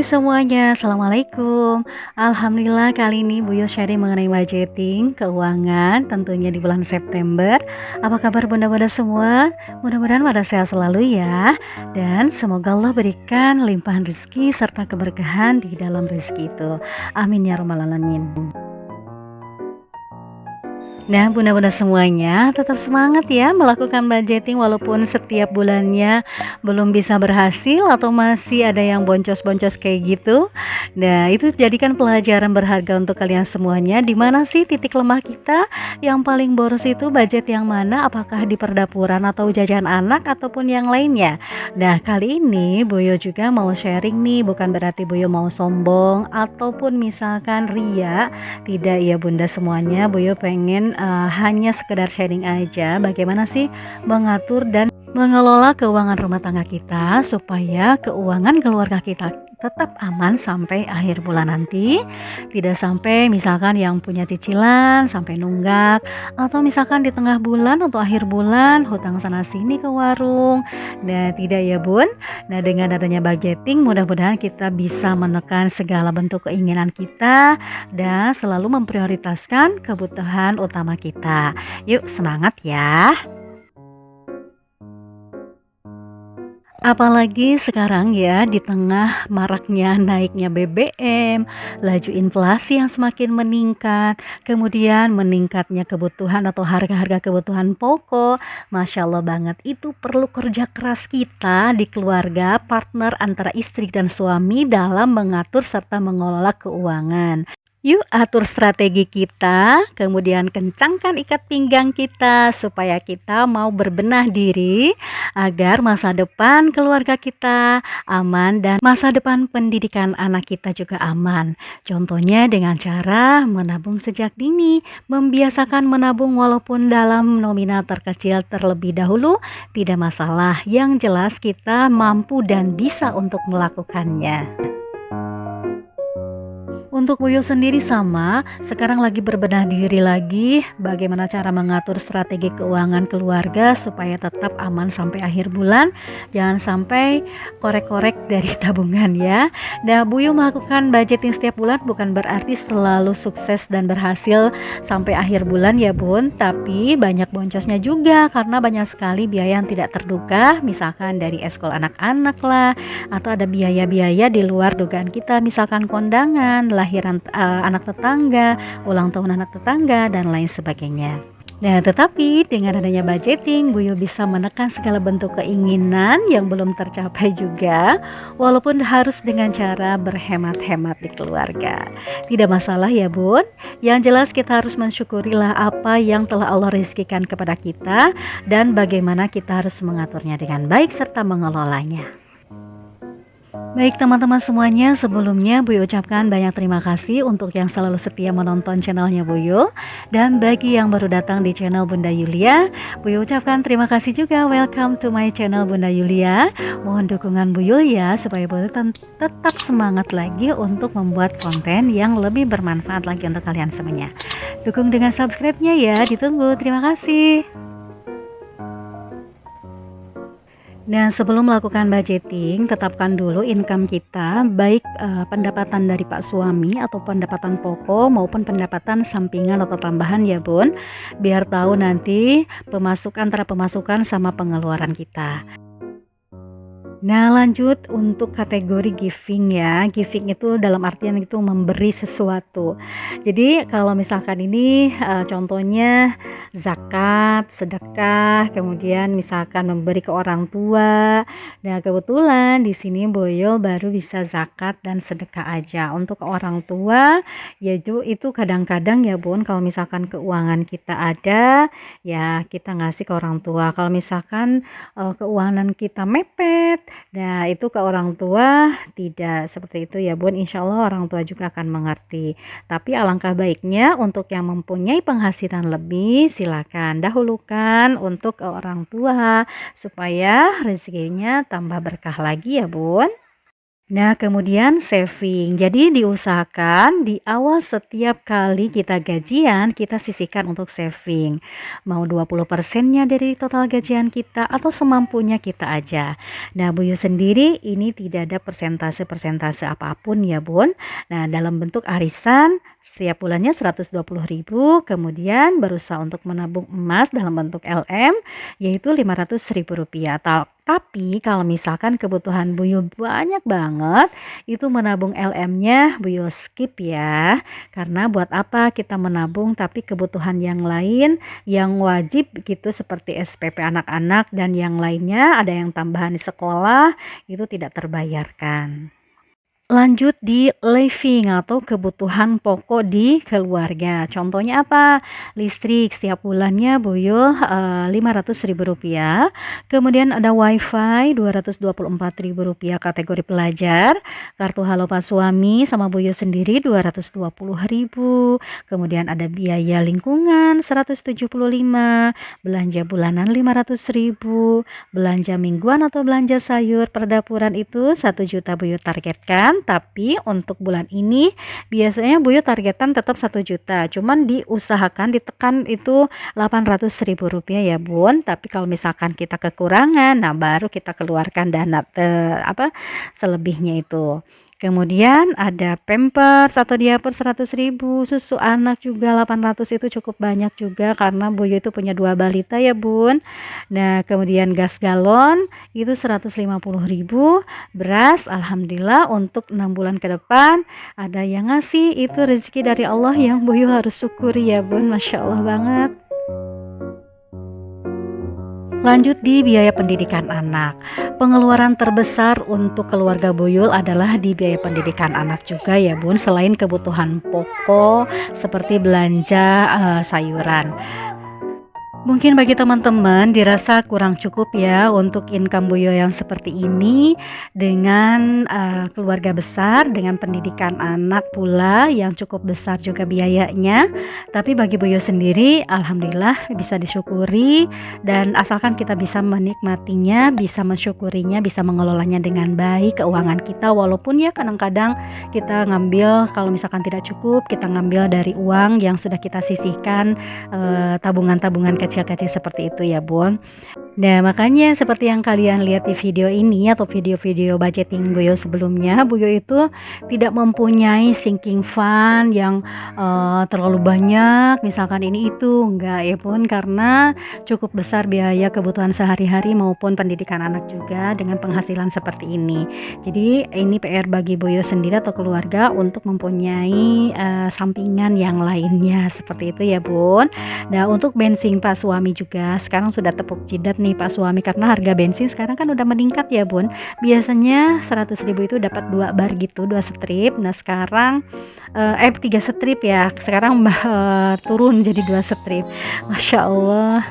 semuanya, Assalamualaikum. Alhamdulillah kali ini Bu Yul sharing mengenai budgeting, keuangan tentunya di bulan September. Apa kabar bunda-bunda semua? Mudah-mudahan pada sehat selalu ya. Dan semoga Allah berikan limpahan rezeki serta keberkahan di dalam rezeki itu. Amin ya rabbal alamin. Nah, bunda-bunda semuanya tetap semangat ya melakukan budgeting walaupun setiap bulannya belum bisa berhasil atau masih ada yang boncos-boncos kayak gitu. Nah, itu jadikan pelajaran berharga untuk kalian semuanya. Di mana sih titik lemah kita? Yang paling boros itu budget yang mana? Apakah di perdapuran atau jajan anak ataupun yang lainnya? Nah, kali ini Boyo juga mau sharing nih, bukan berarti Boyo mau sombong ataupun misalkan ria. Tidak ya bunda semuanya, Boyo pengen hanya sekedar sharing aja bagaimana sih mengatur dan mengelola keuangan rumah tangga kita supaya keuangan keluarga kita tetap aman sampai akhir bulan nanti. Tidak sampai misalkan yang punya cicilan sampai nunggak, atau misalkan di tengah bulan atau akhir bulan hutang sana sini ke warung. Nah tidak ya bun. Nah dengan adanya budgeting mudah-mudahan kita bisa menekan segala bentuk keinginan kita dan selalu memprioritaskan kebutuhan utama kita. Yuk semangat ya. Apalagi sekarang ya di tengah maraknya naiknya BBM, laju inflasi yang semakin meningkat, kemudian meningkatnya kebutuhan atau harga-harga kebutuhan pokok. Masya Allah banget, itu perlu kerja keras kita di keluarga, partner antara istri dan suami dalam mengatur serta mengelola keuangan. Yuk atur strategi kita, kemudian kencangkan ikat pinggang kita supaya kita mau berbenah diri agar masa depan keluarga kita aman dan masa depan pendidikan anak kita juga aman. Contohnya dengan cara menabung sejak dini, membiasakan menabung walaupun dalam nominal terkecil terlebih dahulu, tidak masalah. Yang jelas kita mampu dan bisa untuk melakukannya. Untuk Buyul sendiri sama, sekarang lagi berbenah diri lagi bagaimana cara mengatur strategi keuangan keluarga supaya tetap aman sampai akhir bulan. Jangan sampai korek-korek dari tabungan ya. Nah, Buyul melakukan budgeting setiap bulan bukan berarti selalu sukses dan berhasil sampai akhir bulan ya bun, tapi banyak boncosnya juga karena banyak sekali biaya yang tidak terduga, misalkan dari eskol anak-anak lah, atau ada biaya-biaya di luar dugaan kita, misalkan kondangan, lahiran anak tetangga, ulang tahun anak tetangga, dan lain sebagainya. Nah, tetapi dengan adanya budgeting, Buyul bisa menekan segala bentuk keinginan yang belum tercapai juga, walaupun harus dengan cara berhemat-hemat di keluarga. Tidak masalah ya bun, yang jelas kita harus mensyukurilah apa yang telah Allah rezekikan kepada kita dan bagaimana kita harus mengaturnya dengan baik serta mengelolanya. Baik teman-teman semuanya, sebelumnya Buyu ucapkan banyak terima kasih untuk yang selalu setia menonton channelnya Buyu. Dan bagi yang baru datang di channel Bunda Yulia, Buyu ucapkan terima kasih juga. Welcome to my channel Bunda Yulia. Mohon dukungan Buyu ya, supaya Buyu tetap semangat lagi untuk membuat konten yang lebih bermanfaat lagi untuk kalian semuanya. Dukung dengan subscribe-nya ya, ditunggu. Terima kasih. Nah, sebelum melakukan budgeting, tetapkan dulu income kita, baik pendapatan dari Pak suami atau pendapatan pokok maupun pendapatan sampingan atau tambahan ya bun, biar tahu nanti antara pemasukan sama pengeluaran kita. Nah lanjut untuk kategori giving ya. Giving itu dalam artian itu memberi sesuatu. Jadi kalau misalkan ini contohnya zakat, sedekah, kemudian misalkan memberi ke orang tua. Nah kebetulan di sini Boyol baru bisa zakat dan sedekah aja. Untuk ke orang tua yaitu itu kadang-kadang ya bun, kalau misalkan keuangan kita ada ya kita ngasih ke orang tua. Kalau misalkan keuangan kita mepet, nah itu ke orang tua tidak seperti itu ya bun, insya Allah orang tua juga akan mengerti. Tapi alangkah baiknya untuk yang mempunyai penghasilan lebih, silakan dahulukan untuk ke orang tua supaya rezekinya tambah berkah lagi ya bun. Nah, kemudian saving. Jadi diusahakan di awal setiap kali kita gajian, kita sisihkan untuk saving. Mau 20%-nya dari total gajian kita atau semampunya kita aja. Nah, Bu Yu sendiri ini tidak ada persentase-persentase apapun ya, Bun. Nah, dalam bentuk arisan setiap bulannya 120.000, kemudian berusaha untuk menabung emas dalam bentuk LM yaitu Rp500.000. Tapi kalau misalkan kebutuhan Buyul banyak banget, itu menabung LM-nya Buyul skip ya. Karena buat apa kita menabung tapi kebutuhan yang lain yang wajib gitu seperti SPP anak-anak dan yang lainnya ada yang tambahan di sekolah itu tidak terbayarkan. Lanjut di living atau kebutuhan pokok di keluarga. Contohnya apa? Listrik setiap bulannya Buyul Rp500.000. Kemudian ada WiFi Rp224.000 kategori pelajar. Kartu Halo Pak Suami sama Buyul sendiri Rp220.000. Kemudian ada biaya lingkungan Rp175. Belanja bulanan Rp500.000. Belanja mingguan atau belanja sayur perdapuran itu 1 juta Buyul targetkan. Tapi untuk bulan ini biasanya Buyu targetan tetap 1 juta, cuman diusahakan ditekan itu Rp800.000 ya Bun. Tapi kalau misalkan kita kekurangan, nah baru kita keluarkan dana selebihnya itu. Kemudian ada Pampers atau diaper 100.000, susu anak juga 800, itu cukup banyak juga karena Buyu itu punya 2 balita ya Bun. Nah kemudian gas galon itu 150.000, beras alhamdulillah untuk 6 bulan ke depan ada yang ngasih, itu rezeki dari Allah yang Buyu harus syukuri ya Bun, Masya Allah banget. Lanjut di biaya pendidikan anak. Pengeluaran terbesar untuk keluarga Buyul adalah di biaya pendidikan anak juga ya Bun, selain kebutuhan pokok seperti belanja sayuran. Mungkin bagi teman-teman dirasa kurang cukup ya untuk income Buyo yang seperti ini dengan keluarga besar, dengan pendidikan anak pula yang cukup besar juga biayanya. Tapi bagi Buyo sendiri alhamdulillah bisa disyukuri, dan asalkan kita bisa menikmatinya, bisa mensyukurinya, bisa mengelolanya dengan baik keuangan kita, walaupun ya kadang-kadang kita ngambil, kalau misalkan tidak cukup kita ngambil dari uang yang sudah kita sisihkan, tabungan-tabungan kecil-kecil seperti itu ya Bun. Nah makanya seperti yang kalian lihat di video ini atau video-video budgeting Buyo sebelumnya, Buyo itu tidak mempunyai sinking fund yang terlalu banyak misalkan ini itu, enggak ya Bun, karena cukup besar biaya kebutuhan sehari-hari maupun pendidikan anak juga dengan penghasilan seperti ini. Jadi ini PR bagi Buyo sendiri atau keluarga untuk mempunyai sampingan yang lainnya seperti itu ya Bun. Nah untuk bensin Pak Suami juga sekarang sudah tepuk jidat nih Pak Suami, karena harga bensin sekarang kan udah meningkat ya Bun. Biasanya 100.000 itu dapat 2 bar gitu, 2 strip. Nah sekarang 3 strip ya, sekarang turun jadi 2 strip. Masya Allah.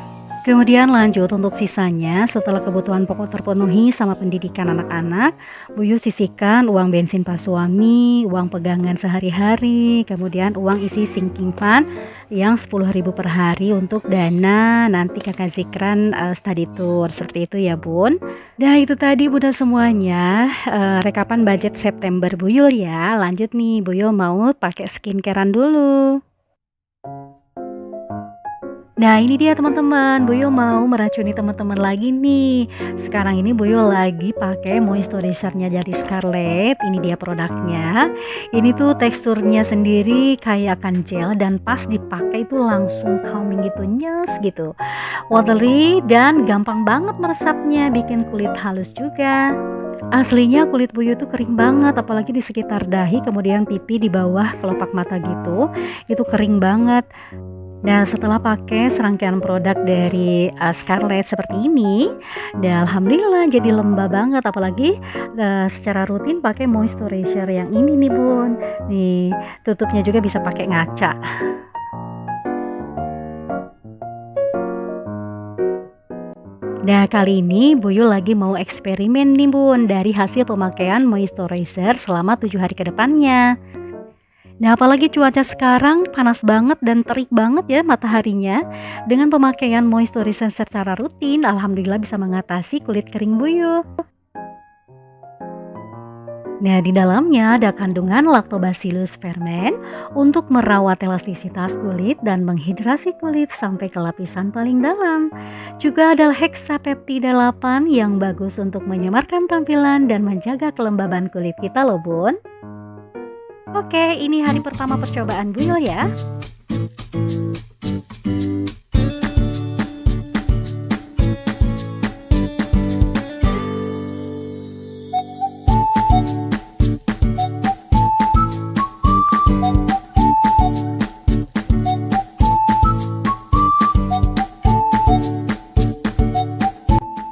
Kemudian lanjut untuk sisanya, setelah kebutuhan pokok terpenuhi sama pendidikan anak-anak, Buyu sisihkan uang bensin Pak Suami, uang pegangan sehari-hari, kemudian uang isi sinking fund yang 10.000 per hari untuk dana nanti kakak zikran study tour, seperti itu ya Bun. Nah itu tadi Bunda semuanya rekapan budget September Buyul ya. Lanjut nih, Buyul mau pakai skincarean dulu. Nah ini dia teman-teman, Buyo mau meracuni teman-teman lagi nih. Sekarang ini Buyo lagi pakai moisturizernya dari Scarlett. Ini dia produknya. Ini tuh teksturnya sendiri kayak akan gel dan pas dipakai itu langsung calming gitu, nyes gitu, watery dan gampang banget meresapnya, bikin kulit halus juga. Aslinya kulit Buyu tuh kering banget, apalagi di sekitar dahi kemudian pipi di bawah kelopak mata gitu, itu kering banget. Nah setelah pakai serangkaian produk dari Scarlett seperti ini, dan alhamdulillah jadi lembab banget, apalagi secara rutin pakai moisturizer yang ini nih Bun. Nih tutupnya juga bisa pakai ngaca. Nah kali ini Buyu lagi mau eksperimen nih Bun dari hasil pemakaian moisturizer selama 7 hari ke depannya. Nah apalagi cuaca sekarang panas banget dan terik banget ya mataharinya. Dengan pemakaian moisturizer secara rutin, alhamdulillah bisa mengatasi kulit kering Buyu. Nah, di dalamnya ada kandungan Lactobacillus ferment untuk merawat elastisitas kulit dan menghidrasi kulit sampai ke lapisan paling dalam. Juga ada hexapeptida 8 yang bagus untuk menyamarkan tampilan dan menjaga kelembaban kulit kita loh, Bun. Oke, ini hari pertama percobaan Bu Yo ya.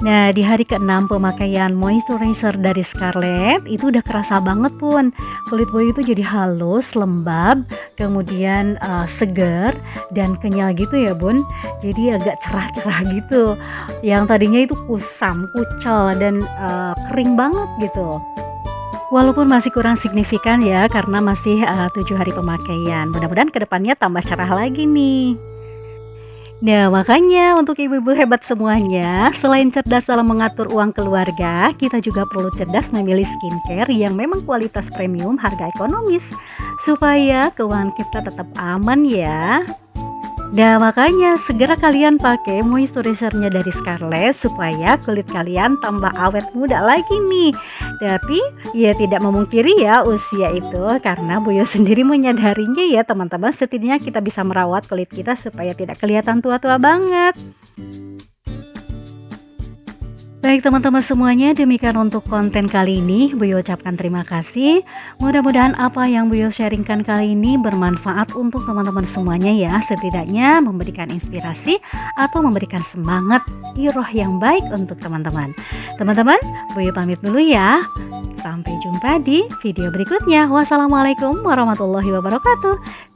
Nah, di hari ke-6 pemakaian moisturizer dari Scarlett itu udah kerasa banget pun. Kulit Boy itu jadi halus, lembab, kemudian seger dan kenyal gitu ya, Bun. Jadi agak cerah-cerah gitu. Yang tadinya itu kusam, kucel dan kering banget gitu. Walaupun masih kurang signifikan ya karena masih 7 hari pemakaian. Mudah-mudahan kedepannya tambah cerah lagi nih. Nah, makanya untuk ibu-ibu hebat semuanya, selain cerdas dalam mengatur uang keluarga, kita juga perlu cerdas memilih skincare yang memang kualitas premium, harga ekonomis, supaya keuangan kita tetap aman ya. Nah, makanya segera kalian pakai moisturizer-nya dari Scarlett supaya kulit kalian tambah awet muda lagi nih. Tapi ya tidak memungkiri ya usia itu karena Bu Yo sendiri menyadarinya ya teman-teman, setidaknya kita bisa merawat kulit kita supaya tidak kelihatan tua-tua banget. Baik teman-teman semuanya, demikian untuk konten kali ini. Bu Yo ucapkan terima kasih. Mudah-mudahan apa yang Bu Yo sharingkan kali ini bermanfaat untuk teman-teman semuanya ya. Setidaknya memberikan inspirasi atau memberikan semangat iroh yang baik untuk teman-teman. Teman-teman, Bu Yo pamit dulu ya. Sampai jumpa di video berikutnya. Wassalamualaikum warahmatullahi wabarakatuh.